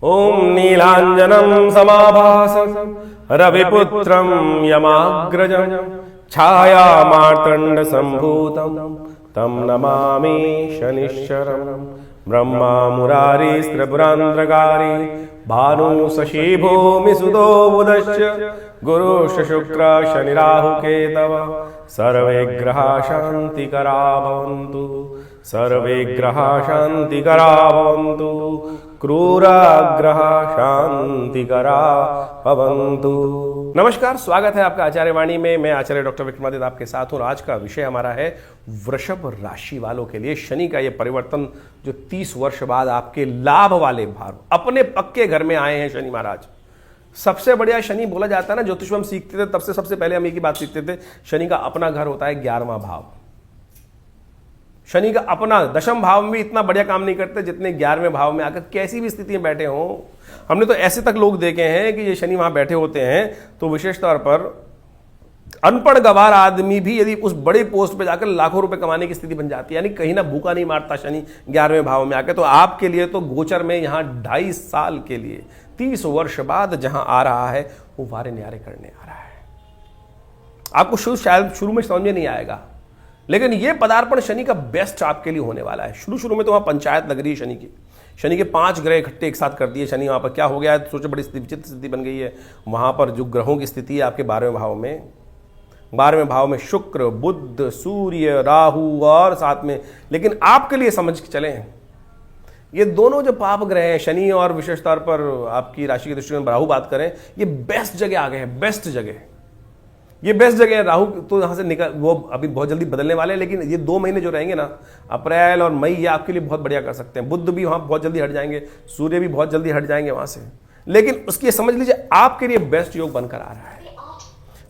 ओम नीलांजनं समाभासं रविपुत्रं यमाग्रजं छायामार्तण्ड संभूतं तं नमामि शनिश्चरम्। ब्रह्मा मुरारीस्त्रिपुरान्ध्रकारी भानु शशि भूमि सुतो बुधश्च गुरुश्च शुक्र शनि राहु केतव सर्वे ग्रहा शान्तिकरा भवन्तु। सर्वे ग्रहा शान्तिकरा भवन्तु। क्रूराग्रह शांतिकरा भवन्तु। नमस्कार, स्वागत है आपका आचार्य वाणी में। मैं आचार्य डॉक्टर विक्रमादित्य आपके साथ हूँ। आज का विषय हमारा है वृषभ राशि वालों के लिए शनि का ये परिवर्तन जो 30 वर्ष बाद आपके लाभ वाले भार अपने पक्के घर में आए हैं। शनि महाराज सबसे बढ़िया शनि बोला जाता है ना, ज्योतिष हम सीखते थे तब से सबसे पहले हम एक ही बात सीखते थे, शनि का अपना घर होता है 11वां भाव। शनि का अपना दशम भाव में भी इतना बढ़िया काम नहीं करते जितने 11वें भाव में आकर कैसी भी स्थिति में बैठे हों। हमने तो ऐसे तक लोग देखे हैं कि ये शनि वहां बैठे होते हैं तो विशेष तौर पर अनपढ़ गवार आदमी भी यदि उस बड़े पोस्ट पे जाकर लाखों रुपए कमाने की स्थिति बन जाती है, यानी कहीं ना भूखा नहीं मारता शनि 11वें भाव में आकर। तो आपके लिए तो गोचर में यहां 2.5 साल के लिए 30 वर्ष बाद जहां आ रहा है वो वारे न्यारे करने आ रहा है। आपको शायद शुरू में समझ में नहीं आएगा, लेकिन यह पदार्पण शनि का बेस्ट आपके लिए होने वाला है। शुरू में तो वहां पंचायत नगरी शनि की, शनि के 5 ग्रह इकट्ठे एक साथ कर दिए। शनि वहां पर क्या हो गया है, सोचो बड़ी विचित्र स्थिति बन गई है। वहां पर जो ग्रहों की स्थिति है आपके 12वें भाव में शुक्र, बुध, सूर्य, राहु और साथ में, लेकिन आपके लिए समझ के चलें ये दोनों जो पाप ग्रह हैं शनि और विशेष तौर पर आपकी राशि के दृष्टिकोण राहु बात करें, ये बेस्ट जगह आ गए हैं। बेस्ट जगह ये बेस्ट जगह है। राहु तो यहां से निकल वो अभी बहुत जल्दी बदलने वाले हैं, लेकिन ये 2 महीने जो रहेंगे ना, अप्रैल और मई, ये आपके लिए बहुत बढ़िया कर सकते हैं। बुध भी वहां बहुत जल्दी हट जाएंगे, सूर्य भी बहुत जल्दी हट जाएंगे वहां से, लेकिन उसकी समझ लीजिए आपके लिए बेस्ट योग बनकर आ रहा है।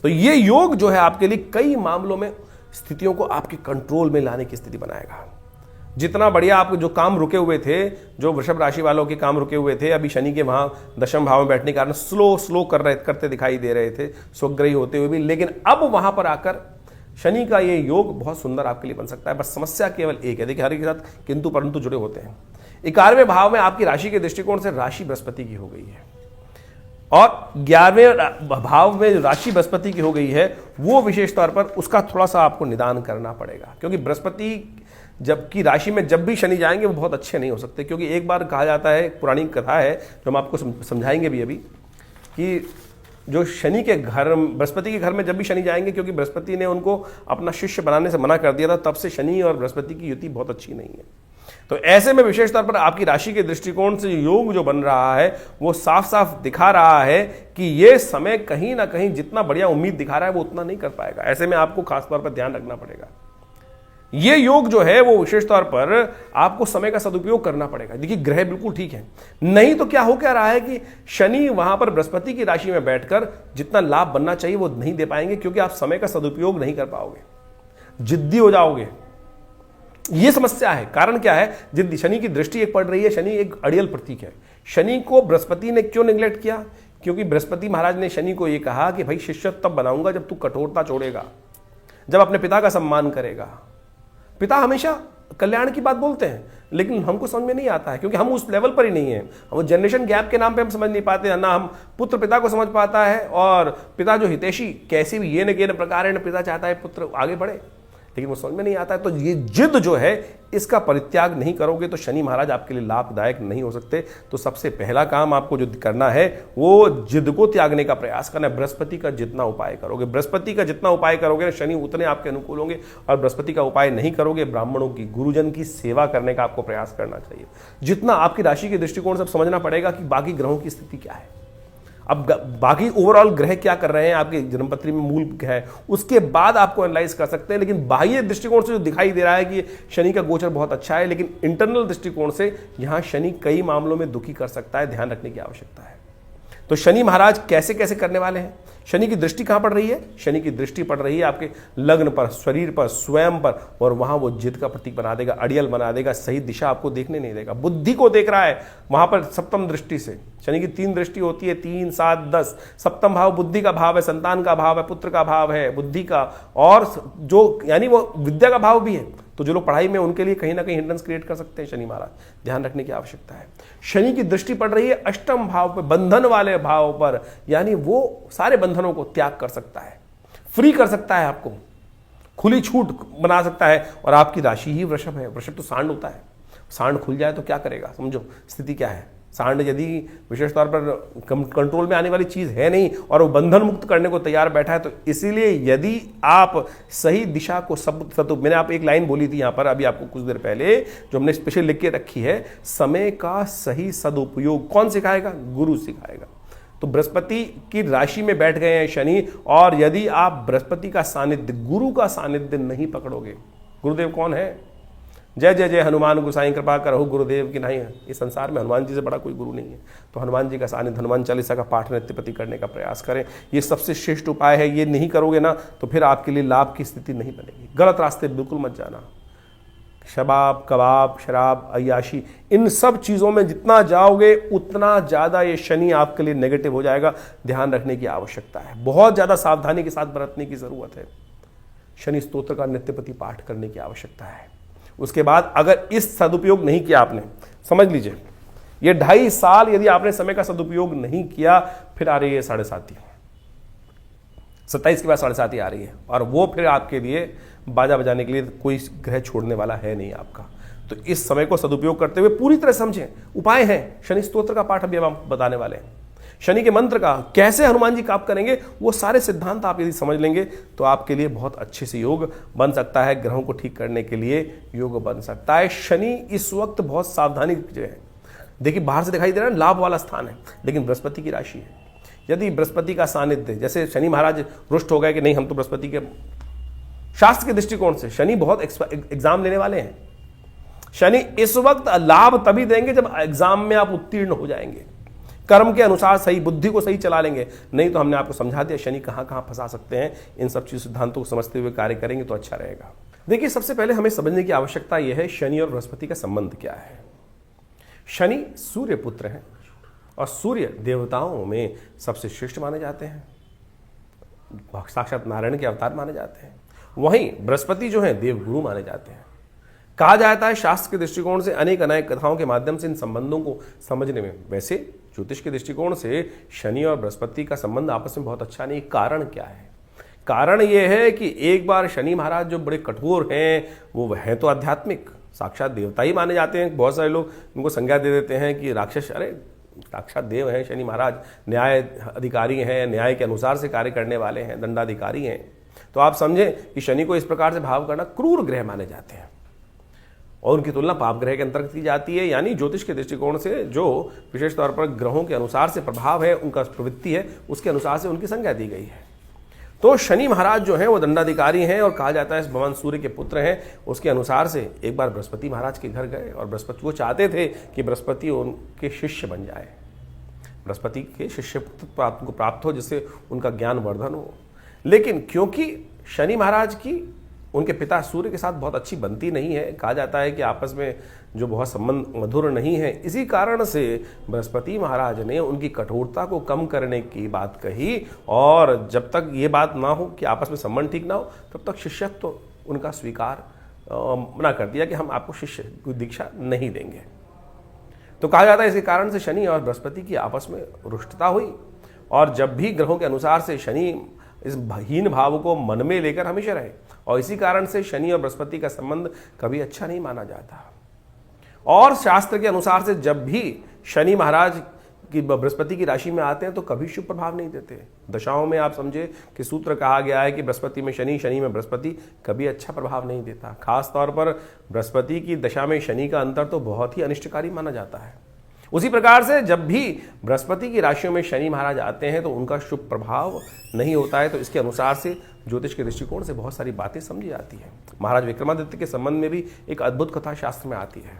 तो ये योग जो है आपके लिए कई मामलों में स्थितियों को आपके कंट्रोल में लाने की स्थिति बनाएगा। जितना बढ़िया आपके जो काम रुके हुए थे, जो वृषभ राशि वालों के काम रुके हुए थे, अभी शनि के वहां दशम भाव में बैठने के कारण स्लो करते दिखाई दे रहे थे, स्वग्रही होते हुए भी, लेकिन अब वहां पर आकर शनि का ये योग बहुत सुंदर आपके लिए बन सकता है। बस समस्या केवल एक है, देखिए हर एक के साथ किंतु परंतु जुड़े होते हैं। 11वें भाव में आपकी राशि के दृष्टिकोण से राशि बृहस्पति की हो गई है और 11वें भाव में राशि बृहस्पति की हो गई है, वो विशेष तौर पर उसका थोड़ा सा आपको निदान करना पड़ेगा, क्योंकि बृहस्पति जबकि राशि में जब भी शनि जाएंगे वो बहुत अच्छे नहीं हो सकते। क्योंकि एक बार कहा जाता है, पुरानी कथा है जो हम आपको समझाएंगे भी अभी, कि जो शनि के घर, बृहस्पति के घर में जब भी शनि जाएंगे, क्योंकि बृहस्पति ने उनको अपना शिष्य बनाने से मना कर दिया था, तब से शनि और बृहस्पति की युति बहुत अच्छी नहीं है। तो ऐसे में विशेष तौर पर आपकी राशि के दृष्टिकोण से योग जो बन रहा है वो साफ साफ दिखा रहा है कि ये समय कहीं ना कहीं जितना बढ़िया उम्मीद दिखा रहा है वो उतना नहीं कर पाएगा। ऐसे में आपको खासतौर पर ध्यान रखना पड़ेगा। ये योग जो है वो विशेष तौर पर आपको समय का सदुपयोग करना पड़ेगा। देखिए ग्रह बिल्कुल ठीक है, नहीं तो क्या हो क्या रहा है कि शनि वहां पर बृहस्पति की राशि में बैठकर जितना लाभ बनना चाहिए वो नहीं दे पाएंगे, क्योंकि आप समय का सदुपयोग नहीं कर पाओगे, जिद्दी हो जाओगे। ये समस्या है। कारण क्या है, जिद्दी। शनि की दृष्टि एक पड़ रही है, शनि एक अड़ियल प्रतीक है। शनि को बृहस्पति ने क्यों निग्लेक्ट किया, क्योंकि बृहस्पति महाराज ने शनि को यह कहा कि भाई शिष्य तब बनाऊंगा जब तू कठोरता छोड़ेगा, जब अपने पिता का सम्मान करेगा। पिता हमेशा कल्याण की बात बोलते हैं, लेकिन हमको समझ में नहीं आता है, क्योंकि हम उस लेवल पर ही नहीं है। हम जनरेशन गैप के नाम पे हम समझ नहीं पाते हैं ना। हम पुत्र पिता को समझ पाता है, और पिता जो हितैषी कैसे भी ये न के न प्रकार है, पिता चाहता है पुत्र आगे बढ़े, लेकिन वो समझ में नहीं आता है। तो ये जिद जो है इसका परित्याग नहीं करोगे तो शनि महाराज आपके लिए लाभदायक नहीं हो सकते। तो सबसे पहला काम आपको जो करना है वो जिद को त्यागने का प्रयास करना है। बृहस्पति का जितना उपाय करोगे, बृहस्पति का जितना उपाय करोगे शनि उतने आपके अनुकूल होंगे। और बृहस्पति का उपाय नहीं करोगे, ब्राह्मणों की, गुरुजन की सेवा करने का आपको प्रयास करना चाहिए। जितना आपकी राशि के दृष्टिकोण से समझना पड़ेगा कि बाकी ग्रहों की स्थिति क्या है, अब बाकी ओवरऑल ग्रह क्या कर रहे हैं आपके जन्मपत्री में, मूल ग्रह, उसके बाद आपको एनालाइज कर सकते हैं। लेकिन बाह्य दृष्टिकोण से जो दिखाई दे रहा है कि शनि का गोचर बहुत अच्छा है, लेकिन इंटरनल दृष्टिकोण से यहां शनि कई मामलों में दुखी कर सकता है, ध्यान रखने की आवश्यकता है। तो शनि महाराज कैसे कैसे करने वाले हैं। शनि की दृष्टि कहां पड़ रही है, शनि की दृष्टि पड़ रही है आपके लग्न पर, शरीर पर, स्वयं पर, और वहां वो जिद का प्रतीक बना देगा, अड़ियल बना देगा, सही दिशा आपको देखने नहीं देगा। बुद्धि को देख रहा है वहां पर सप्तम दृष्टि से। शनि की 3 दृष्टि होती है, 3, 7, 10। सप्तम भाव बुद्धि का भाव है, संतान का भाव है, पुत्र का भाव है, बुद्धि का, और जो यानी वो विद्या का भाव भी है। तो जो लोग पढ़ाई में, उनके लिए कहीं ना कहीं हिंड्रेंस क्रिएट कर सकते हैं शनि महाराज, ध्यान रखने की आवश्यकता है। शनि की दृष्टि पड़ रही है अष्टम भाव पर, बंधन वाले भाव पर, यानी वो सारे बंधनों को त्याग कर सकता है, फ्री कर सकता है, आपको खुली छूट बना सकता है। और आपकी राशि ही वृषभ है। वृषभ तो सांड होता है, सांड खुल जाए तो क्या करेगा, समझो स्थिति क्या है। सांड यदि विशेष तौर पर कंट्रोल में आने वाली चीज है नहीं और वो बंधन मुक्त करने को तैयार बैठा है, तो इसीलिए यदि आप सही दिशा को मैंने आप एक लाइन बोली थी यहां पर अभी आपको कुछ देर पहले, जो हमने स्पेशल लिख के रखी है, समय का सही सदुपयोग कौन सिखाएगा? गुरु सिखाएगा। तो बृहस्पति की राशि में बैठ गए हैं शनि, और यदि आप बृहस्पति का सानिध्य, गुरु का सानिध्य नहीं पकड़ोगे, गुरुदेव कौन है? जय जय जय हनुमान गोसाई कृपा करहु गुरुदेव की नहीं है। इस संसार में हनुमान जी से बड़ा कोई गुरु नहीं है। तो हनुमान जी का सानिध्य, हनुमान चालीसा का पाठ नित्यप्रति करने का प्रयास करें, ये सबसे श्रेष्ठ उपाय है। ये नहीं करोगे ना तो फिर आपके लिए लाभ की स्थिति नहीं बनेगी। गलत रास्ते बिल्कुल मत जाना। शबाब, कबाब, शराब, अय्याशी, इन सब चीज़ों में जितना जाओगे उतना ज़्यादा ये शनि आपके लिए नेगेटिव हो जाएगा। ध्यान रखने की आवश्यकता है, बहुत ज़्यादा सावधानी के साथ बरतने की ज़रूरत है। शनि स्तोत्र का नित्यप्रति पाठ करने की आवश्यकता है। उसके बाद अगर इस सदुपयोग नहीं किया आपने, समझ लीजिए ये 2.5 साल यदि आपने समय का सदुपयोग नहीं किया, फिर आ रही है 7.5, 27 के बाद 7.5 आ रही है, और वो फिर आपके लिए बाजा बजाने के लिए कोई ग्रह छोड़ने वाला है नहीं आपका। तो इस समय को सदुपयोग करते हुए पूरी तरह समझें। उपाय है, शनि स्तोत्र का पाठ अभी हम बताने वाले हैं। शनि के मंत्र का कैसे हनुमान जी काम करेंगे, वो सारे सिद्धांत आप यदि समझ लेंगे तो आपके लिए बहुत अच्छे से योग बन सकता है। ग्रहों को ठीक करने के लिए योग बन सकता है। शनि इस वक्त बहुत सावधानी जो है, देखिए बाहर से दिखाई दे रहा है लाभ वाला स्थान है, लेकिन बृहस्पति की राशि है। यदि बृहस्पति का सानिध्य, जैसे शनि महाराज रुष्ट हो गए कि नहीं हम तो बृहस्पति के, शास्त्र के दृष्टिकोण से शनि बहुत एग्जाम लेने वाले हैं। शनि इस वक्त लाभ तभी देंगे जब एग्जाम में आप उत्तीर्ण हो जाएंगे, कर्म के अनुसार सही, बुद्धि को सही चला लेंगे। नहीं तो हमने आपको समझा दिया शनि कहां कहां फंसा सकते हैं। इन सब चीज सिद्धांतों को समझते हुए कार्य करेंगे तो अच्छा रहेगा। देखिए सबसे पहले हमें समझने की आवश्यकता यह है शनि और बृहस्पति का संबंध क्या है। शनि सूर्य पुत्र है और सूर्य देवताओं में सबसे श्रेष्ठ माने जाते हैं, साक्षात नारायण के अवतार माने जाते हैं। वहीं बृहस्पति जो है देवगुरु माने जाते हैं। कहा जाता है शास्त्र के दृष्टिकोण से अनेक कथाओं के माध्यम से इन संबंधों को समझने में, वैसे ज्योतिष के दृष्टिकोण से शनि और बृहस्पति का संबंध आपस में बहुत अच्छा नहीं। कारण क्या है? कारण यह है कि एक बार शनि महाराज जो बड़े कठोर हैं, वो हैं तो आध्यात्मिक, साक्षात देवता ही माने जाते हैं। बहुत सारे लोग उनको संज्ञा दे देते हैं कि राक्षस, अरे साक्षात देव हैं शनि महाराज, न्याय अधिकारी हैं, न्याय के अनुसार से कार्य करने वाले हैं, दंडाधिकारी हैं। तो आप समझें कि शनि को इस प्रकार से भाव करना क्रूर ग्रह माने जाते हैं और उनकी तुलना पाप ग्रह के अंतर्गत की जाती है। यानी ज्योतिष के दृष्टिकोण से जो विशेष तौर पर ग्रहों के अनुसार से प्रभाव है, उनका प्रवृत्ति है, उसके अनुसार से उनकी संज्ञा दी गई है। तो शनि महाराज जो हैं वो दंडाधिकारी हैं और कहा जाता है भगवान सूर्य के पुत्र हैं। उसके अनुसार से एक बार बृहस्पति महाराज के घर गए और बृहस्पति वो चाहते थे कि बृहस्पति उनके शिष्य बन जाए, बृहस्पति के शिष्य को प्राप्त हो, जिससे उनका ज्ञान वर्धन हो। लेकिन क्योंकि शनि महाराज की उनके पिता सूर्य के साथ बहुत अच्छी बनती नहीं है, कहा जाता है कि आपस में जो बहुत संबंध मधुर नहीं है, इसी कारण से बृहस्पति महाराज ने उनकी कठोरता को कम करने की बात कही। और जब तक ये बात ना हो कि आपस में संबंध ठीक ना हो, तब तक शिष्यत्व तो उनका स्वीकार मना कर दिया कि हम आपको शिष्य की दीक्षा नहीं देंगे। तो कहा जाता है इसी कारण से शनि और बृहस्पति की आपस में रुष्टता हुई। और जब भी ग्रहों के अनुसार से शनि इस हीन भाव को मन में लेकर हमेशा रहे, और इसी कारण से शनि और बृहस्पति का संबंध कभी अच्छा नहीं माना जाता। और शास्त्र के अनुसार से जब भी शनि महाराज की बृहस्पति की राशि में आते हैं तो कभी शुभ प्रभाव नहीं देते। दशाओं में आप समझे कि सूत्र कहा गया है कि बृहस्पति में शनि, शनि में बृहस्पति कभी अच्छा प्रभाव नहीं देता। खास तौर पर बृहस्पति की दशा में शनि का अंतर तो बहुत ही अनिष्टकारी माना जाता है। उसी प्रकार से जब भी बृहस्पति की राशियों में शनि महाराज आते हैं तो उनका शुभ प्रभाव नहीं होता है। तो इसके अनुसार से ज्योतिष के दृष्टिकोण से बहुत सारी बातें समझी जाती हैं। महाराज विक्रमादित्य के संबंध में भी एक अद्भुत कथा शास्त्र में आती है।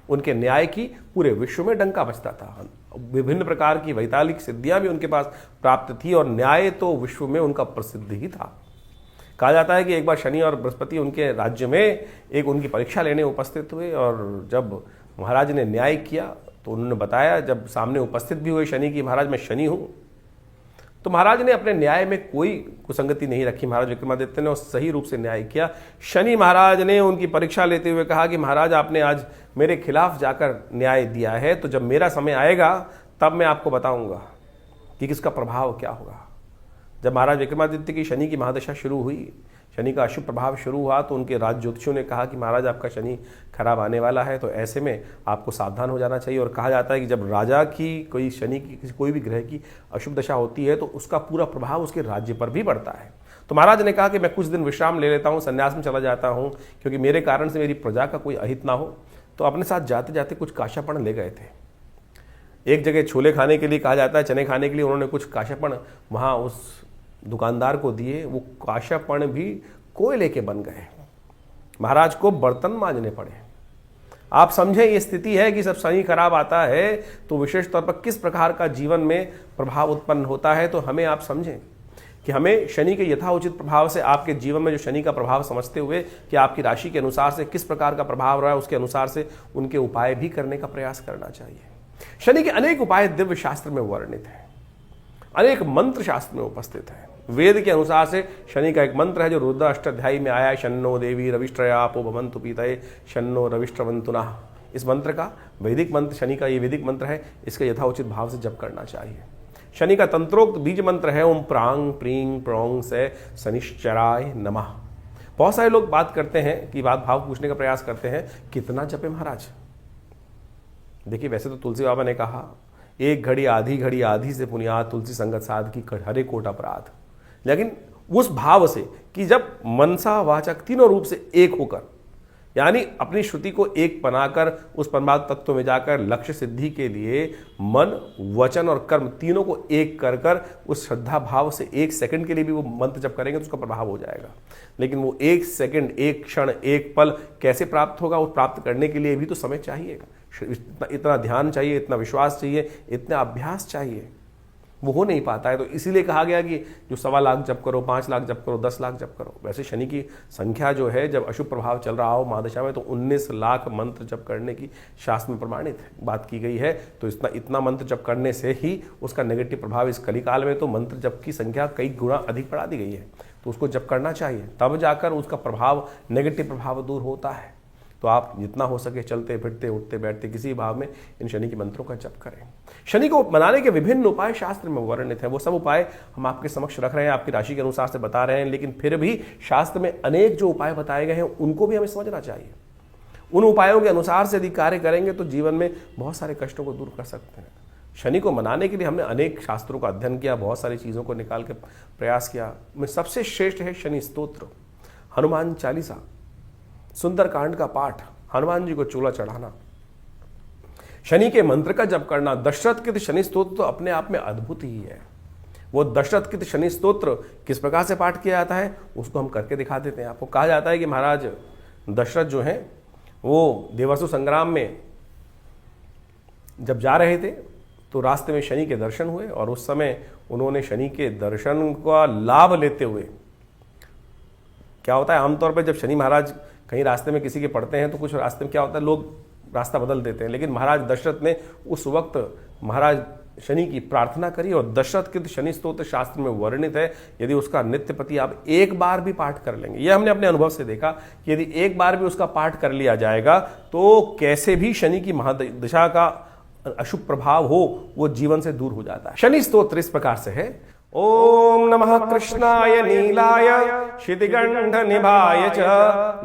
उनके न्याय की पूरे विश्व में डंका बजता था, विभिन्न प्रकार की वैतालिक सिद्धियां भी उनके पास प्राप्त थी और न्याय तो विश्व में उनका प्रसिद्ध ही था। कहा जाता है कि एक बार शनि और बृहस्पति उनके राज्य में एक उनकी परीक्षा लेने उपस्थित हुए और जब महाराज ने न्याय किया तो उन्होंने बताया, जब सामने उपस्थित भी हुए शनि की, महाराज मैं शनि हूं, तो महाराज ने अपने न्याय में कोई कुसंगति नहीं रखी। महाराज विक्रमादित्य ने सही रूप से न्याय किया। शनि महाराज ने उनकी परीक्षा लेते हुए कहा कि महाराज आपने आज मेरे खिलाफ जाकर न्याय दिया है, तो जब मेरा समय आएगा तब मैं आपको बताऊंगा कि किसका प्रभाव क्या होगा। जब महाराज विक्रमादित्य की शनि की महादशा शुरू हुई, शनि का अशुभ प्रभाव शुरू हुआ, तो उनके राज ज्योतिषियों ने कहा कि महाराज आपका शनि खराब आने वाला है, तो ऐसे में आपको सावधान हो जाना चाहिए। और कहा जाता है कि जब राजा की कोई शनि की कोई भी ग्रह की अशुभ दशा होती है तो उसका पूरा प्रभाव उसके राज्य पर भी पड़ता है। तो महाराज ने कहा कि मैं कुछ दिन विश्राम ले लेता हूँ, संन्यास में चला जाता हूँ, क्योंकि मेरे कारण से मेरी प्रजा का कोई अहित ना हो। तो अपने साथ जाते जाते कुछ काशापण ले गए थे। एक जगह छोले खाने के लिए कहा जाता है, चने खाने के लिए उन्होंने कुछ काशापण वहाँ उस दुकानदार को दिए। वो काशापण भी कोयले के बन गए, महाराज को बर्तन मांजने पड़े। आप समझें, ये स्थिति है कि जब शनि खराब आता है तो विशेष तौर पर किस प्रकार का जीवन में प्रभाव उत्पन्न होता है। तो हमें आप समझें कि हमें शनि के यथाउचित प्रभाव से आपके जीवन में जो शनि का प्रभाव समझते हुए कि आपकी राशि के अनुसार से किस प्रकार का प्रभाव रहा है, उसके अनुसार से उनके उपाय भी करने का प्रयास करना चाहिए। शनि के अनेक उपाय दिव्य शास्त्र में वर्णित हैं, अनेक मंत्र शास्त्र में उपस्थित है। वेद के अनुसार से शनि का एक मंत्र है जो रुद्र अष्टाध्यायी में आया है, शन्नो देवी रविष्ट्रयापो भवन्तु पीतये शन्नो रविष्ट्रवन्तुनः। इस मंत्र का वैदिक मंत्र, शनि का ये वैदिक मंत्र है, इसका यथाउचित भाव से जप करना चाहिए। शनि का तंत्रोक्त बीज मंत्र है ओम प्रांग प्रींग प्रोंग से शनिश्चराय नमः। बहुत सारे लोग बात करते हैं कि बात भाव पूछने का प्रयास करते हैं, कितना जपे महाराज। देखिए, वैसे तो तुलसी बाबा ने कहा एक घड़ी आधी से पुनियाद तुलसी संगत साध की हरे कोट अपराध। लेकिन उस भाव से कि जब मनसा वाचक तीनों रूप से एक होकर, यानी अपनी श्रुति को एक बनाकर उस परमात्म तत्व में जाकर लक्ष्य सिद्धि के लिए मन वचन और कर्म तीनों को एक कर कर उस श्रद्धा भाव से एक सेकंड के लिए भी वो मंत्र जप करेंगे तो उसका प्रभाव हो जाएगा। लेकिन वो एक सेकंड, एक क्षण, एक पल कैसे प्राप्त होगा, वो प्राप्त करने के लिए भी तो समय चाहिए, इतना ध्यान चाहिए, इतना विश्वास चाहिए, इतना अभ्यास चाहिए। वो हो नहीं पाता है। तो इसीलिए कहा गया कि जो 1.25 लाख जप करो, 5 लाख जप करो, 10 लाख जप करो। वैसे शनि की संख्या जो है, जब अशुभ प्रभाव चल रहा हो महादशा में, तो 19 लाख मंत्र जप करने की शास्त्र में प्रमाणित बात की गई है। तो इतना मंत्र जप करने से ही उसका नेगेटिव प्रभाव, इस कलिकाल में तो मंत्र जप की संख्या कई गुना अधिक बढ़ा दी गई है, तो उसको जप करना चाहिए, तब जाकर उसका प्रभाव, नेगेटिव प्रभाव दूर होता है। तो आप जितना हो सके चलते फिरते उठते बैठते किसी भाव में इन शनि के मंत्रों का जप करें। शनि को मनाने के विभिन्न उपाय शास्त्र में वर्णित हैं। वो सब उपाय हम आपके समक्ष रख रहे हैं, आपकी राशि के अनुसार से बता रहे हैं। लेकिन फिर भी शास्त्र में अनेक जो उपाय बताए गए हैं उनको भी हमें समझना चाहिए। उन उपायों के अनुसार से यदि कार्य करेंगे तो जीवन में बहुत सारे कष्टों को दूर कर सकते हैं। शनि को मनाने के लिए हमने अनेक शास्त्रों का अध्ययन किया, बहुत सारी चीज़ों को निकाल के प्रयास किया। में सबसे श्रेष्ठ है शनि स्तोत्र, हनुमान चालीसा, सुंदरकांड का पाठ, हनुमान जी को चूल्हा चढ़ाना, शनि के मंत्र का जप करना। दशरथ कृत शनि स्तोत्र तो अपने आप में अद्भुत ही है। वो दशरथ कृत शनि स्तोत्र किस प्रकार से पाठ किया जाता है उसको हम करके दिखा देते हैं आपको। कहा जाता है कि महाराज दशरथ जो हैं वो देवासुर संग्राम में जब जा रहे थे तो रास्ते में शनि के दर्शन हुए, और उस समय उन्होंने शनि के दर्शन का लाभ लेते हुए, क्या होता है आमतौर पर जब शनि महाराज कहीं रास्ते में किसी के पड़ते हैं तो कुछ रास्ते में क्या होता है, लोग रास्ता बदल देते हैं। लेकिन महाराज दशरथ ने उस वक्त महाराज शनि की प्रार्थना करी, और दशरथ कृत शनि स्तोत्र शास्त्र में वर्णित है। यदि उसका नित्यपति आप एक बार भी पाठ कर लेंगे, यह हमने अपने अनुभव से देखा कि यदि एक बार भी उसका पाठ कर लिया जाएगा तो कैसे भी शनि की महादशा का अशुभ प्रभाव हो वो जीवन से दूर हो जाता है। शनि स्तोत्र इस प्रकार से है, ओम नमः कृष्णाय नीलाय क्षितिगंध निभाय च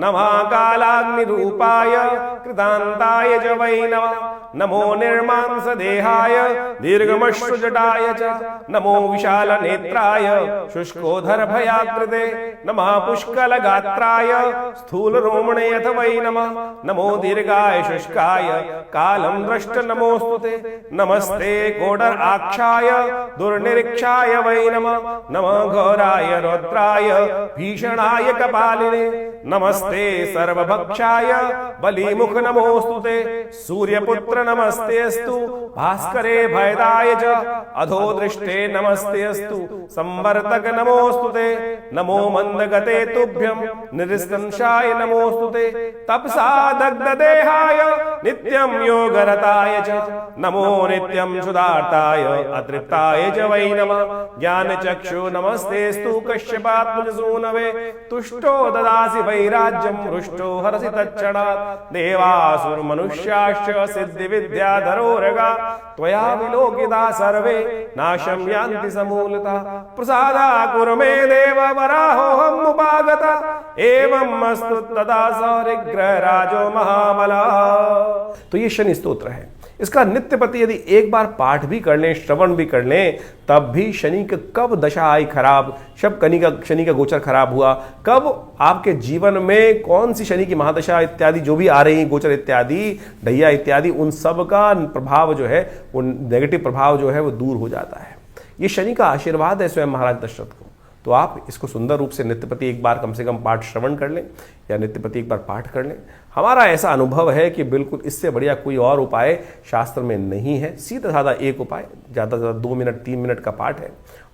नमः कालाग्नि रूपाय कृतांताय च वै नमः नमो निर्मांस देहाय दीर्घमश्रुजटाय च नमो विशाल नेत्राय शुष्कोधर भयाकृते नमः पुष्कल गात्राय स्थूल रोमणे अथ वै नमः नमो दीर्घाय शुष्काय कालं दृष्ट नमोस्तुते नमस्ते कोडर आक्षाय दुर्निरीक्षाय वै नमः नमः घोराय रौद्राय भीषणाय कपालिने नमस्ते सर्वभक्षाय बलिमुख नमोस्तुते सूर्यपुत्र नमस्ते अस्तु भास्करे भयदाय च अधोदृष्टे नमस्ते अस्तु संवर्तक नमोस्तुते नमो मंदगते तुभ्यं निरस्तंशाय नमोस्तुते तपसा दग्धदेहाय नित्यं योगरताय च नमो नित्यं सुदार्ताय अतृप्ताय च वै नमः ज्ञानचक्षु नमस्तेस्तु कश्यपात्मजसूनवे तुष्टो ददासि वैराज्यं हृष्टो हरसि तच्छणात् देवासुरमनुष्याश्च सिद्धिविद्याधरोरगा त्वया विलोकिता सर्वे नाशं यान्ति समूलतः प्रसादा कुरु मे देव वराहोऽहम् उपागता एवं अस्तु तदा सौरिग्रहराजो महाबलः। तो ये शनि स्तोत्र है। इसका नित्यप्रति यदि एक बार पाठ भी कर लें, श्रवण भी कर लें, तब भी शनि की कब दशा आई खराब, शनि का गोचर खराब हुआ, कब आपके जीवन में कौन सी शनि की महादशा इत्यादि जो भी आ रही गोचर इत्यादि ढैया इत्यादि, उन सब का प्रभाव जो है, वो नेगेटिव प्रभाव जो है वो दूर हो जाता है। ये शनि का आशीर्वाद है स्वयं महाराज दशरथ को। तो आप इसको सुंदर रूप से नित्यप्रति एक बार कम से कम पाठ श्रवण कर लें या नित्यप्रति एक बार पाठ कर लें। हमारा ऐसा अनुभव है कि बिल्कुल इससे बढ़िया कोई और उपाय शास्त्र में नहीं है। सीधा साधा एक उपाय, ज़्यादा से ज़्यादा 2 मिनट 3 मिनट का पाठ है,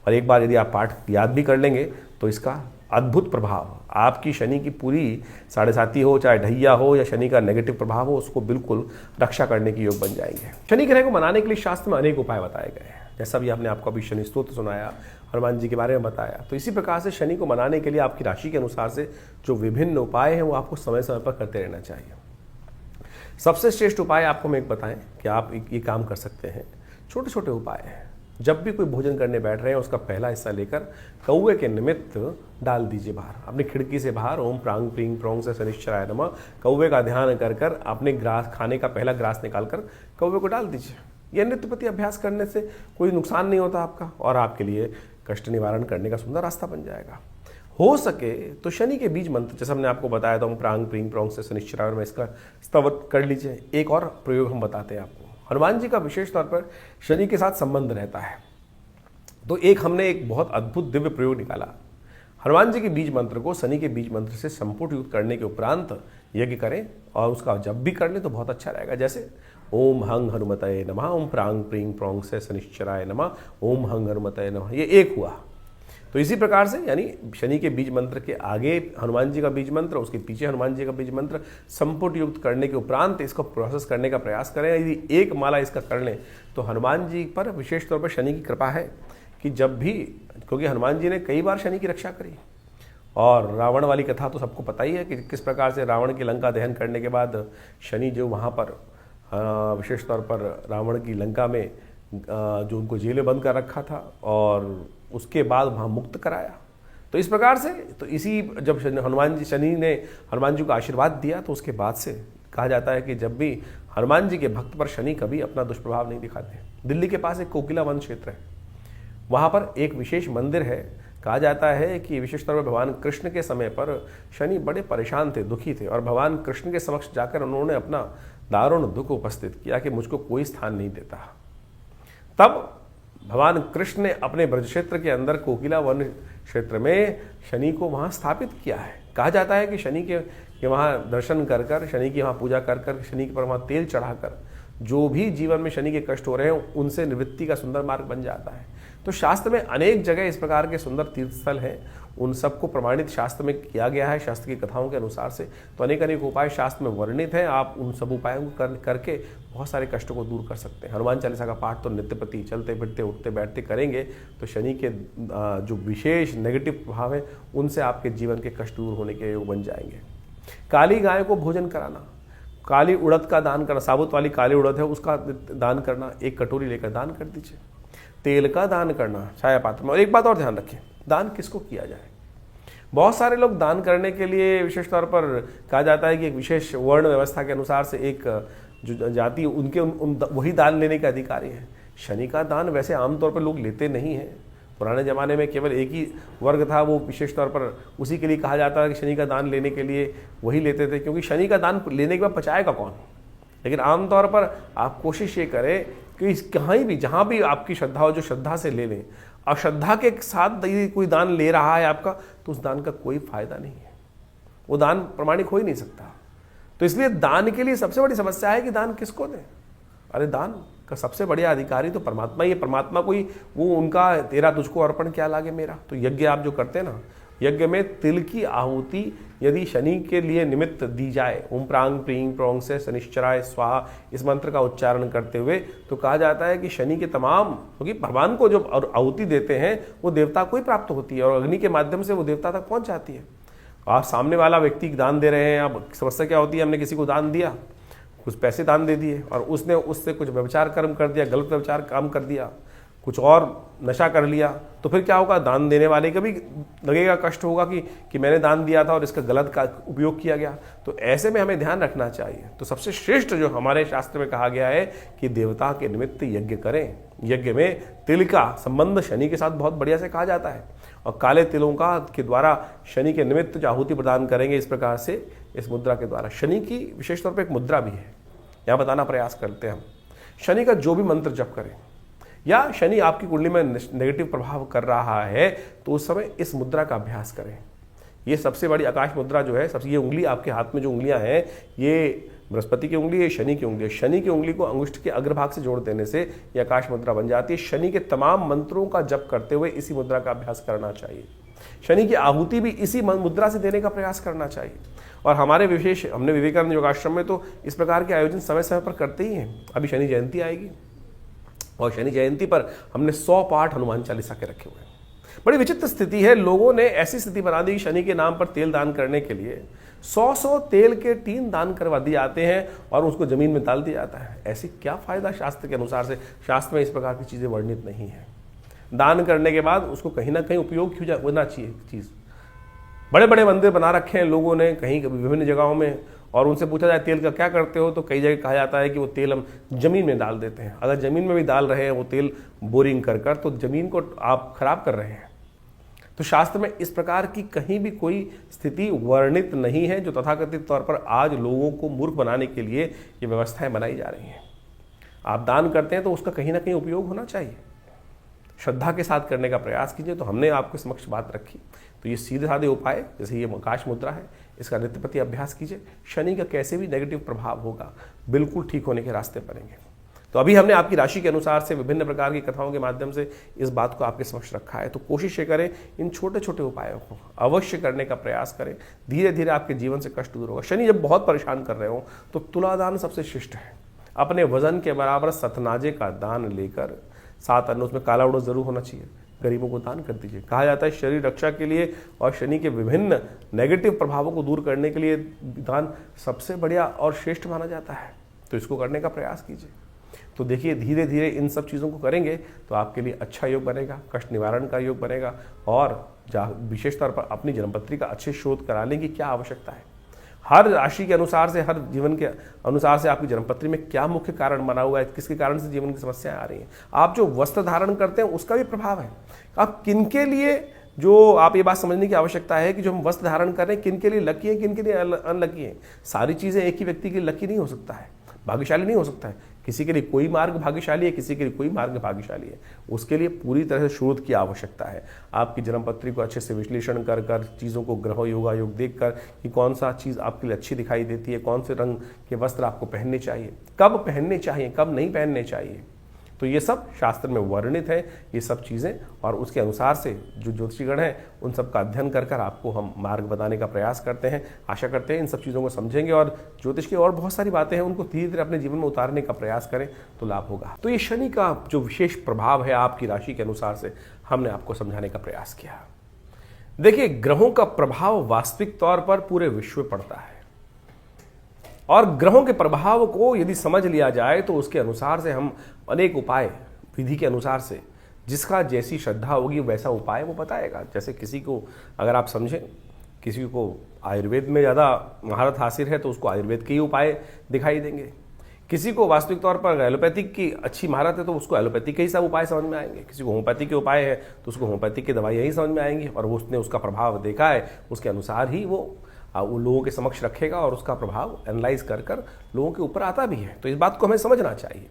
और एक बार यदि आप पाठ याद भी कर लेंगे तो इसका अद्भुत प्रभाव आपकी शनि की पूरी 7.5 हो, चाहे ढैया हो या शनि का नेगेटिव प्रभाव हो, उसको बिल्कुल रक्षा करने के योग बन जाएंगे। शनि ग्रह को मनाने के लिए शास्त्र में अनेक उपाय बताए गए हैं। जैसा भी आपने आपको अभी शनि स्तोत्र सुनाया, हनुमान जी के बारे में बताया, तो इसी प्रकार से शनि को मनाने के लिए आपकी राशि के अनुसार से जो विभिन्न उपाय हैं वो आपको समय समय पर करते रहना चाहिए। सबसे श्रेष्ठ उपाय आपको मैं एक बताएं कि आप ये काम कर सकते हैं। छोटे छोटे उपाय हैं। जब भी कोई भोजन करने बैठ रहे हैं उसका पहला हिस्सा लेकर कौवे के निमित्त डाल दीजिए बाहर, अपनी खिड़की से बाहर। ओम प्रांग प्रींग प्रोंग से शनिश्चराय नमः कौवे का ध्यान कर कर अपने ग्रास खाने का पहला ग्रास निकालकर कौवे को डाल दीजिए। यह नित्यप्रति अभ्यास करने से कोई नुकसान नहीं होता आपका, और आपके लिए कष्ट निवारण करने का सुंदर रास्ता बन जाएगा। हो सके तो शनि के बीज मंत्र, जैसे हमने आपको बताया था, ओम प्रांग प्रींग प्रोंग से शनिश्चराय में इसका स्तव कर लीजिए। एक और प्रयोग हम बताते हैं आपको। हनुमान जी का विशेष तौर पर शनि के साथ संबंध रहता है, तो हमने एक बहुत अद्भुत दिव्य प्रयोग निकाला। हनुमान जी के बीज मंत्र को शनि के बीज मंत्र से संपुट युक्त करने के उपरांत यज्ञ करें, और उसका जब भी कर लें तो बहुत अच्छा रहेगा। जैसे ओम हंग हनुमतये नमः, ओम प्रांग प्रींग प्रोंग से शनिश्चराय नमः, ओम हंग हनुमतये नमः, ये एक हुआ। तो इसी प्रकार से यानी शनि के बीज मंत्र के आगे हनुमान जी का बीज मंत्र, उसके पीछे हनुमान जी का बीज मंत्र संपुट युक्त करने के उपरांत इसको प्रोसेस करने का प्रयास करें। यदि एक माला इसका कर लें तो हनुमान जी पर विशेष तौर पर शनि की कृपा है कि जब भी, क्योंकि हनुमान जी ने कई बार शनि की रक्षा करी, और रावण वाली कथा तो सबको पता ही है कि किस प्रकार से रावण की लंका दहन करने के बाद शनि जो वहाँ पर विशेष तौर पर रावण की लंका में जो उनको जेल में बंद कर रखा था और उसके बाद वहाँ मुक्त कराया। तो इस प्रकार से तो इसी जब शनि ने हनुमान जी को आशीर्वाद दिया, तो उसके बाद से कहा जाता है कि जब भी हनुमान जी के भक्त पर शनि कभी अपना दुष्प्रभाव नहीं दिखाते। दिल्ली के पास एक कोकिला वन क्षेत्र है, वहाँ पर एक विशेष मंदिर है। कहा जाता है कि विशेष तौर पर भगवान कृष्ण के समय पर शनि बड़े परेशान थे, दुखी थे, और भगवान कृष्ण के समक्ष जाकर उन्होंने अपना दारुण दुख उपस्थित किया कि मुझको कोई स्थान नहीं देता। तब भगवान कृष्ण ने अपने ब्रज क्षेत्र के अंदर कोकिला वन क्षेत्र में शनि को वहाँ स्थापित किया है। कहा जाता है कि शनि के वहाँ दर्शन कर कर, शनि की वहाँ पूजा कर कर, शनि पर वहाँ तेल चढ़ाकर जो भी जीवन में शनि के कष्ट हो रहे हैं उनसे निवृत्ति का सुंदर मार्ग बन जाता है। तो शास्त्र में अनेक जगह इस प्रकार के सुंदर तीर्थस्थल हैं, उन सबको प्रमाणित शास्त्र में किया गया है, शास्त्र की कथाओं के अनुसार से। तो अनेक अनेक उपाय शास्त्र में वर्णित हैं। आप उन सब उपायों को करके बहुत सारे कष्टों को दूर कर सकते हैं। हनुमान चालीसा का पाठ तो नित्य प्रति चलते फिरते उठते बैठते करेंगे तो शनि के जो विशेष नेगेटिव प्रभाव है उनसे आपके जीवन के कष्ट दूर होने के योग बन जाएंगे। काली गाय को भोजन कराना, काली उड़द का दान करना, साबुत वाली काली उड़द है उसका दान करना, 1 कटोरी लेकर दान कर दीजिए। तेल का दान करना छाया पात्र में। और एक बात और ध्यान रखें, दान किसको किया जाए। बहुत सारे लोग दान करने के लिए विशेष तौर पर कहा जाता है कि एक विशेष वर्ण व्यवस्था के अनुसार से एक जो जाति उनके वही दान लेने के अधिकारी हैं। शनि का दान वैसे आमतौर पर लोग लेते नहीं हैं। पुराने ज़माने में केवल एक ही वर्ग था, वो विशेष तौर पर उसी के लिए कहा जाता है कि शनि का दान लेने के लिए वही लेते थे, क्योंकि शनि का दान लेने के बाद पचाएगा कौन। लेकिन आमतौर पर आप कोशिश ये करें कि कहीं भी जहाँ भी आपकी श्रद्धा हो, जो श्रद्धा से ले लें। अश्रद्धा के साथ यदि कोई दान ले रहा है आपका, तो उस दान का कोई फायदा नहीं है। वो दान प्रमाणिक हो ही नहीं सकता। तो इसलिए दान के लिए सबसे बड़ी समस्या है कि दान किसको दें। अरे दान का सबसे बढ़िया अधिकारी तो परमात्मा ही है। परमात्मा को ही वो उनका तेरा तुझको अर्पण क्या लागे मेरा। तो यज्ञ आप जो करते हैं ना, यज्ञ में तिल की आहुति यदि शनि के लिए निमित्त दी जाए, ओम प्रांग प्रींग प्रोंग से शनिश्चराय स्वाहा इस मंत्र का उच्चारण करते हुए, तो कहा जाता है कि शनि के तमाम, क्योंकि भगवान को जो आहुति देते हैं वो देवता को ही प्राप्त होती है और अग्नि के माध्यम से वो देवता तक पहुंच जाती है। और सामने वाला व्यक्ति दान दे रहे हैं, अब समस्या क्या होती है, हमने किसी को दान दिया, कुछ पैसे दान दे दिए और उसने उससे कुछ व्यभिचार कर्म कर दिया, गलत व्यभिचार काम कर दिया, कुछ और नशा कर लिया, तो फिर क्या होगा, दान देने वाले का भी लगेगा, कष्ट होगा कि मैंने दान दिया था और इसका गलत का उपयोग किया गया। तो ऐसे में हमें ध्यान रखना चाहिए। तो सबसे श्रेष्ठ जो हमारे शास्त्र में कहा गया है कि देवता के निमित्त यज्ञ करें। यज्ञ में तिल का संबंध शनि के साथ बहुत बढ़िया से कहा जाता है और काले तिलों का के द्वारा शनि के निमित्त जो आहुति प्रदान करेंगे इस प्रकार से, इस मुद्रा के द्वारा। शनि की विशेष तौर पर एक मुद्रा भी है, यहाँ बताना प्रयास करते हैं हम। शनि का जो भी मंत्र जप करें या शनि आपकी कुंडली में नेगेटिव प्रभाव कर रहा है तो उस समय इस मुद्रा का अभ्यास करें। ये सबसे बड़ी आकाश मुद्रा जो है, सबसे ये उंगली आपके हाथ में जो उंगलियां हैं, ये बृहस्पति की उंगली है, शनि की उंगली है। शनि की उंगली को अंगुष्ठ के अग्रभाग से जोड़ देने से ये आकाश मुद्रा बन जाती है। शनि के तमाम मंत्रों का जप करते हुए इसी मुद्रा का अभ्यास करना चाहिए। शनि की आहुति भी इसी मुद्रा से देने का प्रयास करना चाहिए। और हमारे हमने विवेकानंद योगाश्रम में तो इस प्रकार के आयोजन समय समय पर करते ही हैं। अभी शनि जयंती आएगी और शनि जयंती पर हमने 100 पाठ हनुमान चालीसा के रखे हुए हैं। बड़ी विचित्र स्थिति है, लोगों ने ऐसी स्थिति बना दी शनि के नाम पर तेल दान करने के लिए 100 तेल के टीन दान करवा दिए जाते हैं और उसको जमीन में डाल दिया जाता है। ऐसी क्या फायदा शास्त्र के अनुसार से? शास्त्र में इस प्रकार की चीजें वर्णित नहीं है। दान करने के बाद उसको कहीं ना कहीं उपयोग क्यों होना चाहिए चीज। बड़े बड़े मंदिर बना रखे हैं लोगों ने कहीं विभिन्न जगहों में, और उनसे पूछा जाए तेल का क्या करते हो तो कई जगह कहा जाता है कि वो तेल हम जमीन में डाल देते हैं। अगर जमीन में भी डाल रहे हैं वो तेल बोरिंग कर तो जमीन को आप खराब कर रहे हैं। तो शास्त्र में इस प्रकार की कहीं भी कोई स्थिति वर्णित नहीं है जो तथाकथित तौर पर आज लोगों को मूर्ख बनाने के लिए ये व्यवस्थाएं बनाई जा रही हैं। आप दान करते हैं तो उसका कहीं ना कहीं उपयोग होना चाहिए। श्रद्धा के साथ करने का प्रयास कीजिए। तो हमने आपके समक्ष बात रखी। तो ये सीधे साधे उपाय, जैसे ये आकाश मुद्रा है, इसका नित्य प्रति अभ्यास कीजिए। शनि का कैसे भी नेगेटिव प्रभाव होगा बिल्कुल ठीक होने के रास्ते बनेंगे। तो अभी हमने आपकी राशि के अनुसार से विभिन्न प्रकार की कथाओं के माध्यम से इस बात को आपके समक्ष रखा है। तो कोशिश ये करें, इन छोटे छोटे उपायों को अवश्य करने का प्रयास करें। धीरे धीरे आपके जीवन से कष्ट दूर होगा। शनि जब बहुत परेशान कर रहे हो तो तुलादान सबसे श्रेष्ठ है। अपने वजन के बराबर सतनाजे का दान लेकर, 7 अन्न उसमें काला उड़द जरूर होना चाहिए, गरीबों को दान कर दीजिए। कहा जाता है शरीर रक्षा के लिए और शनि के विभिन्न नेगेटिव प्रभावों को दूर करने के लिए दान सबसे बढ़िया और श्रेष्ठ माना जाता है। तो इसको करने का प्रयास कीजिए। तो देखिए, धीरे धीरे इन सब चीज़ों को करेंगे तो आपके लिए अच्छा योग बनेगा, कष्ट निवारण का योग बनेगा। और विशेष तौर पर अपनी जन्मपत्री का अच्छे शोध करा लें कि क्या आवश्यकता है। हर राशि के अनुसार से, हर जीवन के अनुसार से आपकी जन्मपत्री में क्या मुख्य कारण बना हुआ है, किसके कारण से जीवन की समस्याएं आ रही हैं। आप जो वस्त्र धारण करते हैं उसका भी प्रभाव है। आप किनके लिए, जो आप ये बात समझने की आवश्यकता है कि जो हम वस्त्र धारण कर रहे हैं किनके लिए लकी है, किनके लिए अनलकी है। सारी चीज़ें एक ही व्यक्ति के लिए लकी नहीं हो सकता है, भाग्यशाली नहीं हो सकता है। किसी के लिए कोई मार्ग भाग्यशाली है, किसी के लिए कोई मार्ग भाग्यशाली है। उसके लिए पूरी तरह से शोध की आवश्यकता है। आपकी जन्मपत्री को अच्छे से विश्लेषण कर चीज़ों को ग्रह योगा योग देखकर कि कौन सा चीज़ आपके लिए अच्छी दिखाई देती है, कौन से रंग के वस्त्र आपको पहनने चाहिए, कब पहनने चाहिए, कब नहीं पहनने चाहिए। तो ये सब शास्त्र में वर्णित है, ये सब चीज़ें। और उसके अनुसार से जो ज्योतिषीगण हैं उन सब का अध्ययन कर आपको हम मार्ग बताने का प्रयास करते हैं। आशा करते हैं इन सब चीज़ों को समझेंगे और ज्योतिष की और बहुत सारी बातें हैं उनको धीरे धीरे अपने जीवन में उतारने का प्रयास करें तो लाभ होगा। तो ये शनि का जो विशेष प्रभाव है आपकी राशि के अनुसार से हमने आपको समझाने का प्रयास किया। देखिए, ग्रहों का प्रभाव वास्तविक तौर पर पूरे विश्व में पड़ता है और ग्रहों के प्रभाव को यदि समझ लिया जाए तो उसके अनुसार से हम अनेक उपाय विधि के अनुसार से, जिसका जैसी श्रद्धा होगी वैसा उपाय वो बताएगा। जैसे किसी को अगर आप समझें, किसी को आयुर्वेद में ज़्यादा महारत हासिल है तो उसको आयुर्वेद के ही उपाय दिखाई देंगे। किसी को वास्तविक तौर पर एलोपैथिक की अच्छी महारत है तो उसको एलोपैथिक के ही सब उपाय समझ में आएंगे। किसी को होम्योपैथिक के उपाय है तो उसको होम्योपैथिक की दवाइयाँ ही समझ में आएंगी और उसने उसका प्रभाव देखा है, उसके अनुसार ही वो लोगों के समक्ष रखेगा और उसका प्रभाव एनालाइज कर लोगों के ऊपर आता भी है। तो इस बात को हमें समझना चाहिए।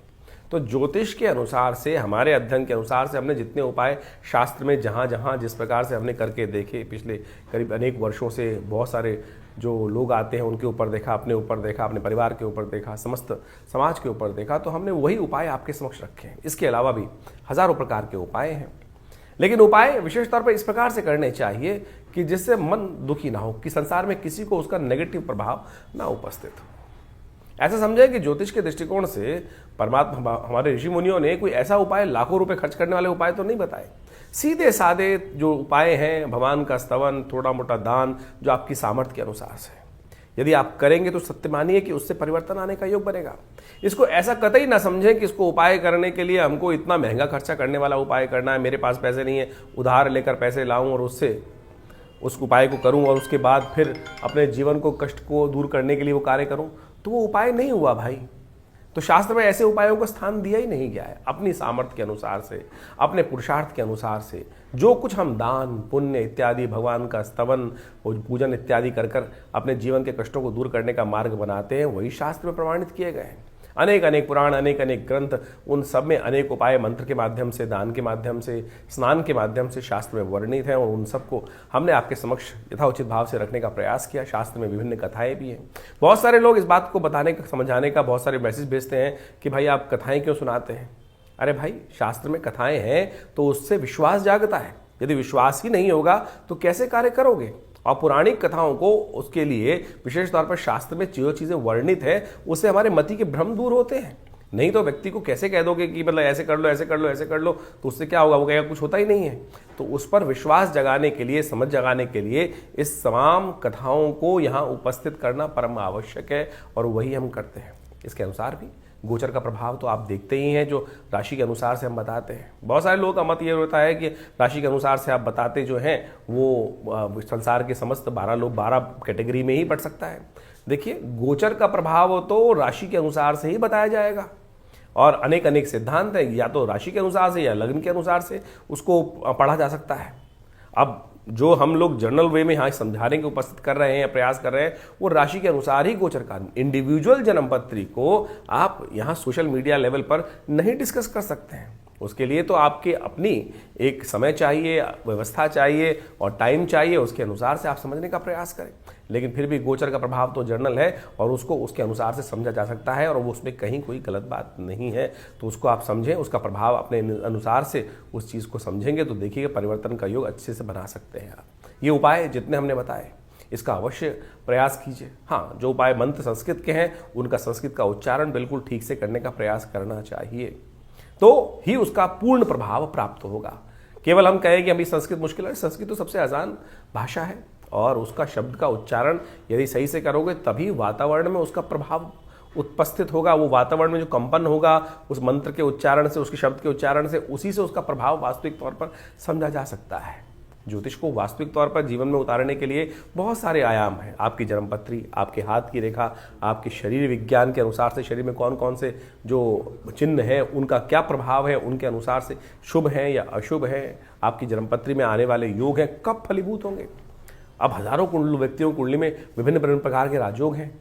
तो ज्योतिष के अनुसार से, हमारे अध्ययन के अनुसार से हमने जितने उपाय शास्त्र में जहाँ जहाँ जिस प्रकार से हमने करके देखे, पिछले करीब अनेक वर्षों से बहुत सारे जो लोग आते हैं उनके ऊपर देखा, अपने ऊपर देखा, अपने परिवार के ऊपर देखा, समस्त समाज के ऊपर देखा, तो हमने वही उपाय आपके समक्ष रखे हैं। इसके अलावा भी हजारों प्रकार के उपाय हैं, लेकिन उपाय विशेष तौर पर इस प्रकार से करने चाहिए कि जिससे मन दुखी ना हो, कि संसार में किसी को उसका नेगेटिव प्रभाव ना उपस्थित हो। ऐसा समझें कि ज्योतिष के दृष्टिकोण से परमात्मा हमारे ऋषि मुनियों ने कोई ऐसा उपाय, लाखों रुपए खर्च करने वाले उपाय तो नहीं बताए। सीधे साधे जो उपाय हैं, भगवान का स्तवन, थोड़ा मोटा दान, जो आपकी सामर्थ्य के अनुसार से यदि आप करेंगे तो सत्य मानिए कि उससे परिवर्तन आने का योग बनेगा। इसको ऐसा कतई ना समझें कि इसको उपाय करने के लिए हमको इतना महंगा खर्चा करने वाला उपाय करना है, मेरे पास पैसे नहीं है, उधार लेकर पैसे लाऊं और उससे उस उपाय को करूं और उसके बाद फिर अपने जीवन को, कष्ट को दूर करने के लिए वो कार्य करूं, तो वो उपाय नहीं हुआ भाई। तो शास्त्र में ऐसे उपायों को स्थान दिया ही नहीं गया है। अपनी सामर्थ्य के अनुसार से, अपने पुरुषार्थ के अनुसार से जो कुछ हम दान, पुण्य इत्यादि, भगवान का स्तवन और पूजन इत्यादि कर कर अपने जीवन के कष्टों को दूर करने का मार्ग बनाते हैं, वही शास्त्र में प्रमाणित किए गए हैं। अनेक अनेक पुराण, अनेक अनेक ग्रंथ, उन सब में अनेक उपाय मंत्र के माध्यम से, दान के माध्यम से, स्नान के माध्यम से शास्त्र में वर्णित हैं और उन सबको हमने आपके समक्ष यथाउचित भाव से रखने का प्रयास किया। शास्त्र में विभिन्न कथाएं भी हैं। बहुत सारे लोग इस बात को बताने का, समझाने का बहुत सारे मैसेज भेजते हैं कि भाई आप कथाएं क्यों सुनाते हैं। अरे भाई, शास्त्र में कथाएं हैं तो उससे विश्वास जागता है। यदि विश्वास ही नहीं होगा तो कैसे कार्य करोगे। और पौराणिक कथाओं को, उसके लिए विशेष तौर पर शास्त्र में जो चीज़ें वर्णित है उससे हमारे मति के भ्रम दूर होते हैं। नहीं तो व्यक्ति को कैसे कह दोगे कि मतलब ऐसे कर लो, ऐसे कर लो, ऐसे कर लो, तो उससे क्या होगा, वो कहेगा कुछ होता ही नहीं है। तो उस पर विश्वास जगाने के लिए, समझ जगाने के लिए इस तमाम कथाओं को यहाँ उपस्थित करना परम आवश्यक है और वही हम करते हैं। इसके अनुसार भी गोचर का प्रभाव तो आप देखते ही हैं, जो राशि के अनुसार से हम बताते हैं। बहुत सारे लोगों का मत ये होता है कि राशि के अनुसार से आप बताते जो हैं वो संसार के समस्त 12 लोग 12 कैटेगरी में ही पड़ सकता है। देखिए, गोचर का प्रभाव तो राशि के अनुसार से ही बताया जाएगा और अनेक अनेक सिद्धांत हैं, या तो राशि के अनुसार से या लग्न के अनुसार से उसको पढ़ा जा सकता है। अब जो हम लोग जर्नल वे में यहाँ समझाने के उपस्थित कर रहे हैं, प्रयास कर रहे हैं, वो राशि के अनुसार ही गोचर का, इंडिविजुअल जन्मपत्री को आप यहाँ सोशल मीडिया लेवल पर नहीं डिस्कस कर सकते हैं। उसके लिए तो आपके अपनी एक समय चाहिए, व्यवस्था चाहिए और टाइम चाहिए, उसके अनुसार से आप समझने का प्रयास करें। लेकिन फिर भी गोचर का प्रभाव तो जर्नल है और उसको उसके अनुसार से समझा जा सकता है और वो उसमें कहीं कोई गलत बात नहीं है। तो उसको आप समझें, उसका प्रभाव अपने अनुसार से उस चीज़ को समझेंगे तो देखिएगा परिवर्तन का योग अच्छे से बना सकते हैं आप। ये उपाय जितने हमने बताए इसका अवश्य प्रयास कीजिए। हाँ, जो उपाय मंत्र संस्कृत के हैं उनका संस्कृत का उच्चारण बिल्कुल ठीक से करने का प्रयास करना चाहिए, तो ही उसका पूर्ण प्रभाव प्राप्त होगा। केवल हम कहें कि अभी संस्कृत मुश्किल है, संस्कृत तो सबसे आसान भाषा है और उसका शब्द का उच्चारण यदि सही से करोगे तभी वातावरण में उसका प्रभाव उपस्थित होगा। वो वातावरण में जो कंपन होगा उस मंत्र के उच्चारण से, उसके शब्द के उच्चारण से, उसी से उसका प्रभाव वास्तविक तौर पर समझा जा सकता है। ज्योतिष को वास्तविक तौर पर जीवन में उतारने के लिए बहुत सारे आयाम हैं। आपकी जन्मपत्री, आपके हाथ की रेखा, आपके शरीर विज्ञान के अनुसार से शरीर में कौन कौन से जो चिन्ह हैं उनका क्या प्रभाव है, उनके अनुसार से शुभ हैं या अशुभ हैं, आपकी जन्मपत्री में आने वाले योग हैं कब फलीभूत होंगे। अब हजारों व्यक्तियों कुंडली में विभिन्न विभिन्न प्रकार के राजयोग हैं,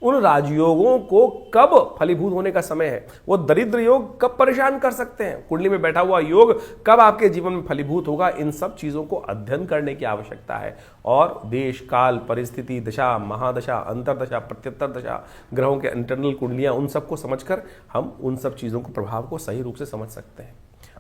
उन राजयोगों को कब फलीभूत होने का समय है, वो दरिद्र योग कब परेशान कर सकते हैं, कुंडली में बैठा हुआ योग कब आपके जीवन में फलीभूत होगा, इन सब चीजों को अध्ययन करने की आवश्यकता है। और देश काल परिस्थिति, दशा महादशा, अंतरदशा, प्रत्युत्तर दशा, ग्रहों के इंटरनल कुंडलियां, उन सबको समझकर हम उन सब चीजों को, प्रभाव को सही रूप से समझ सकते हैं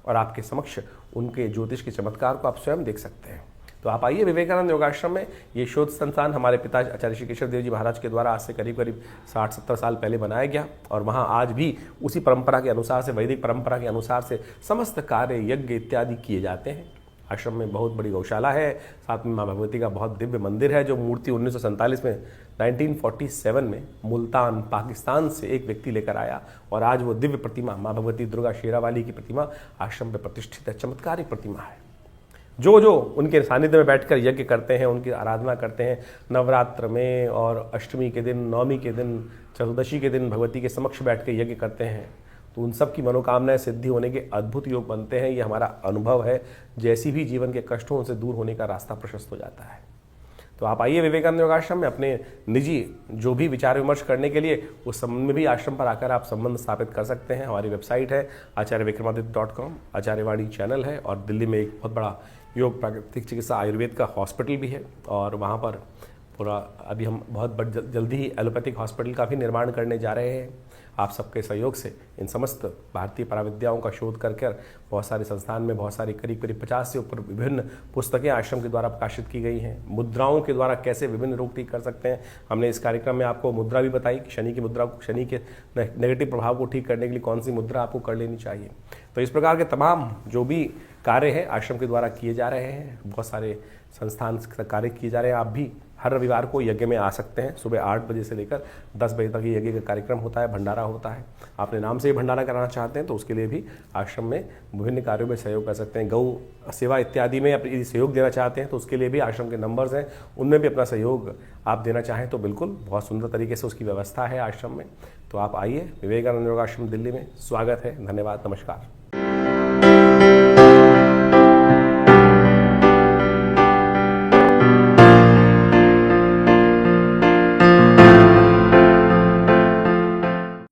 और आपके समक्ष उनके ज्योतिष के चमत्कार को आप स्वयं देख सकते हैं। तो आप आइए विवेकानंद योगाश्रम में। ये शोध संस्थान हमारे पिता आचार्य श्री केशव देव जी महाराज के द्वारा आज से करीब करीब 60-70 साल पहले बनाया गया और वहाँ आज भी उसी परंपरा के अनुसार से, वैदिक परंपरा के अनुसार से समस्त कार्य, यज्ञ इत्यादि किए जाते हैं। आश्रम में बहुत बड़ी गौशाला है, साथ में माँ भगवती का बहुत दिव्य मंदिर है, जो मूर्ति 1947 में 1947 में मुल्तान पाकिस्तान से एक व्यक्ति लेकर आया और आज वो दिव्य प्रतिमा माँ भगवती दुर्गा शेरावाली की प्रतिमा आश्रम में प्रतिष्ठित है। चमत्कारिक प्रतिमा है। जो उनके सानिध्य में बैठकर यज्ञ करते हैं, उनकी आराधना करते हैं, नवरात्र में और अष्टमी के दिन, नवमी के दिन, चतुर्दशी के दिन भगवती के समक्ष बैठ कर यज्ञ करते हैं, तो उन सब की मनोकामनाएं सिद्धि होने के अद्भुत योग बनते हैं। ये हमारा अनुभव है। जैसी भी जीवन के कष्टों से दूर होने का रास्ता प्रशस्त हो जाता है। तो आप आइए विवेकानंद योगाश्रम में अपने निजी जो भी विचार विमर्श करने के लिए उस संबंध में भी आश्रम पर आकर आप संबंध स्थापित कर सकते हैं। हमारी वेबसाइट है acharyvikramaditya.com, आचार्यवाणी चैनल है और दिल्ली में एक बहुत बड़ा योग प्राकृतिक चिकित्सा आयुर्वेद का हॉस्पिटल भी है और वहाँ पर पूरा अभी हम बहुत जल्दी ही एलोपैथिक हॉस्पिटल का भी निर्माण करने जा रहे हैं। आप सबके सहयोग से इन समस्त भारतीय पराविद्याओं का शोध कर बहुत सारे संस्थान में बहुत सारी करीब 50 से ऊपर विभिन्न पुस्तकें आश्रम के द्वारा प्रकाशित की गई हैं। मुद्राओं के द्वारा कैसे विभिन्न रोग ठीक कर सकते हैं, हमने इस कार्यक्रम में आपको मुद्रा भी बताई कि शनि की मुद्रा, शनि के नेगेटिव प्रभाव को ठीक करने के लिए कौन सी मुद्रा आपको कर लेनी चाहिए। तो इस प्रकार के तमाम जो भी कार्य है आश्रम के द्वारा किए जा रहे हैं, बहुत सारे संस्थान कार्य किए जा रहे हैं। आप भी हर रविवार को यज्ञ में आ सकते हैं। सुबह 8 बजे से लेकर 10 बजे तक ये यज्ञ का कार्यक्रम होता है, भंडारा होता है। आपने नाम से ही भंडारा कराना चाहते हैं तो उसके लिए भी आश्रम में विभिन्न कार्यों में सहयोग कर सकते हैं। गौ सेवा इत्यादि में अपनी सहयोग देना चाहते हैं तो उसके लिए भी आश्रम के नंबर्स हैं, उनमें भी अपना सहयोग आप देना चाहें तो बिल्कुल बहुत सुंदर तरीके से उसकी व्यवस्था है आश्रम में। तो आप आइए, विवेकानंद योगाश्रम दिल्ली में स्वागत है। धन्यवाद, नमस्कार।